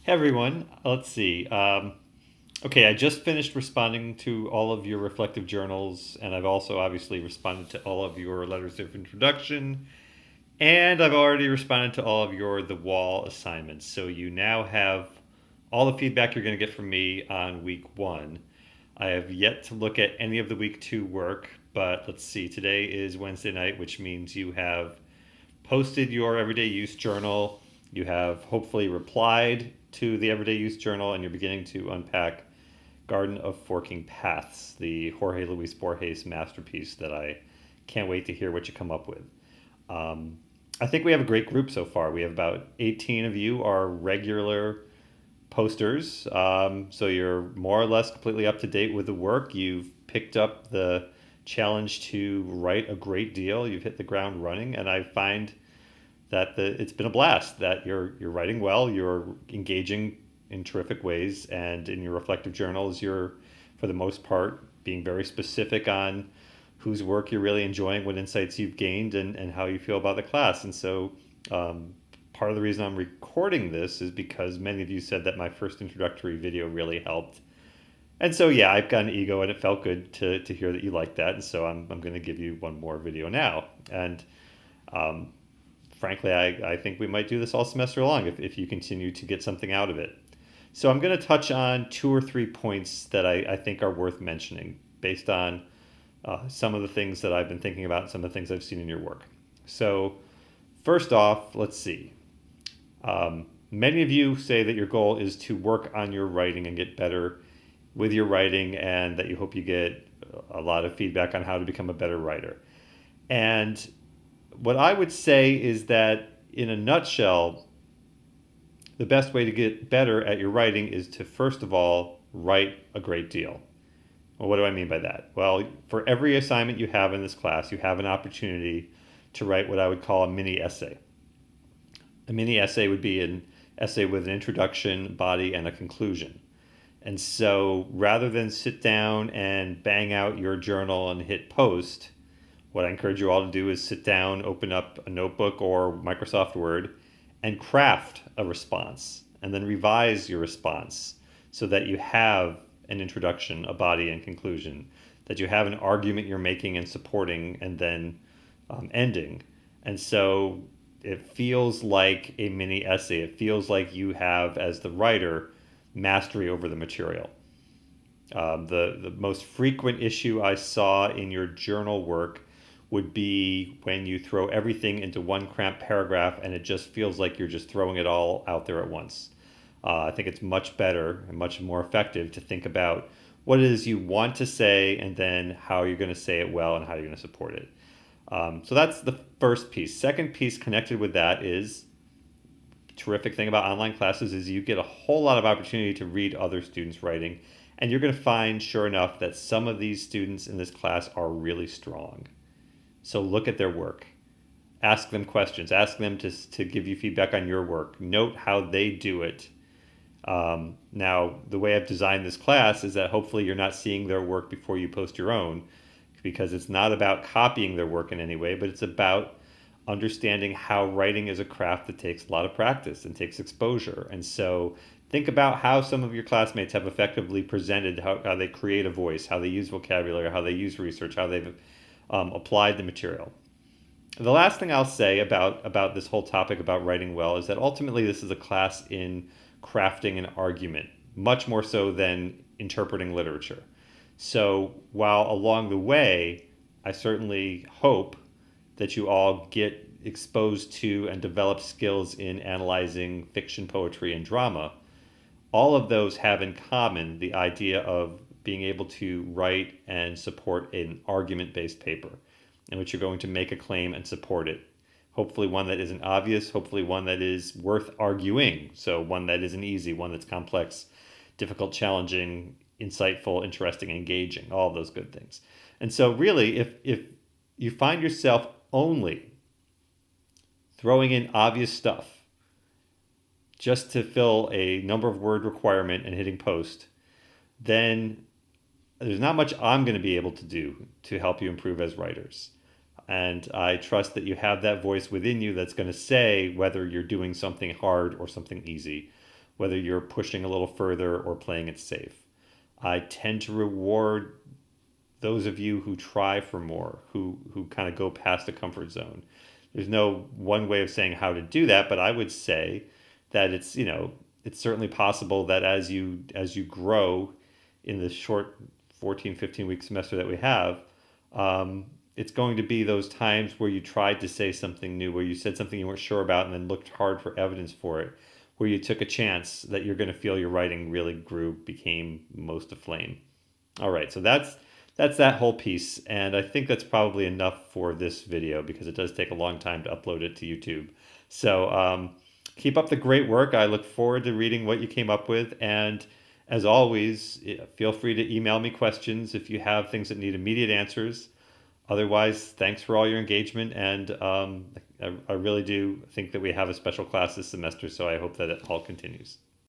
Hey everyone, let's see. Okay, I just finished responding to all of your reflective journals, and I've also obviously responded to all of your letters of introduction, and I've already responded to all of your The Wall assignments. So you now have all the feedback you're going to get from me on week one. I have yet to look at any of the week two work, but let's see. Today is Wednesday night, which means you have posted your everyday use journal. You have hopefully replied to the everyday use journal, and you're beginning to unpack Garden of Forking Paths, the Jorge Luis Borges masterpiece that I can't wait to hear what you come up with. Um, I think we have a great group so far. We have about 18 of you are regular posters, so you're more or less completely up to date with the work. You've picked up the challenge to write a great deal. You've hit the ground running, and I find that it's been a blast. That you're writing well, you're engaging in terrific ways, and in your reflective journals, you're for the most part being very specific on whose work you're really enjoying, what insights you've gained, and how you feel about the class. And so, part of the reason I'm recording this is because many of you said that my first introductory video really helped. And so, yeah, I've got an ego, and it felt good to hear that you like that. And so, I'm going to give you one more video now. And um, frankly, I think we might do this all semester long if you continue to get something out of it. So I'm going to touch on two or three points that I think are worth mentioning based on some of the things that I've been thinking about and some of the things I've seen in your work. So, first off, let's see. Many of you say that your goal is to work on your writing and get better with your writing, and that you hope you get a lot of feedback on how to become a better writer. And what I would say is that, in a nutshell, the best way to get better at your writing is to, first of all, write a great deal. Well, what do I mean by that? Well, for every assignment you have in this class, you have an opportunity to write what I would call a mini essay. A mini essay would be an essay with an introduction, body, and a conclusion. And so rather than sit down and bang out your journal and hit post, what I encourage you all to do is sit down, open up a notebook or Microsoft Word, and craft a response, and then revise your response so that you have an introduction, a body, and conclusion, that you have an argument you're making and supporting, and then ending. And so it feels like a mini essay. It feels like you have, as the writer, mastery over the material. The most frequent issue I saw in your journal work would be when you throw everything into one cramped paragraph and it just feels like you're just throwing it all out there at once. I think it's much better and much more effective to think about what it is you want to say and then how you're going to say it well and how you're going to support it. So that's the first piece. Second piece connected with that is, terrific thing about online classes is you get a whole lot of opportunity to read other students' writing, and you're going to find, sure enough, that some of these students in this class are really strong. So look at their work. Ask them questions. Ask them to give you feedback on your work. Note how they do it. Now, the way I've designed this class is that hopefully you're not seeing their work before you post your own, because it's not about copying their work in any way, but it's about understanding how writing is a craft that takes a lot of practice and takes exposure. And so think about how some of your classmates have effectively presented how they create a voice, how they use vocabulary, how they use research, how they've applied the material. The last thing I'll say about this whole topic about writing well is that ultimately this is a class in crafting an argument, much more so than interpreting literature. So while along the way, I certainly hope that you all get exposed to and develop skills in analyzing fiction, poetry, and drama, all of those have in common the idea of being able to write and support an argument-based paper in which you're going to make a claim and support it. Hopefully one that isn't obvious, hopefully one that is worth arguing. So one that isn't easy, one that's complex, difficult, challenging, insightful, interesting, engaging, all of those good things. And so really, if you find yourself only throwing in obvious stuff just to fill a number of word requirement and hitting post, then there's not much I'm going to be able to do to help you improve as writers. And I trust that you have that voice within you that's going to say whether you're doing something hard or something easy, whether you're pushing a little further or playing it safe. I tend to reward those of you who try for more, who kind of go past the comfort zone. There's no one way of saying how to do that, but I would say that it's, it's certainly possible that as you grow in the short 14, 15-week semester that we have, it's going to be those times where you tried to say something new, where you said something you weren't sure about and then looked hard for evidence for it, where you took a chance, that you're going to feel your writing really grew, became most aflame. All right, so that's that whole piece, and I think that's probably enough for this video because it does take a long time to upload it to YouTube. So keep up the great work. I look forward to reading what you came up with, and as always, feel free to email me questions if you have things that need immediate answers. Otherwise, thanks for all your engagement, and I really do think that we have a special class this semester, so I hope that it all continues.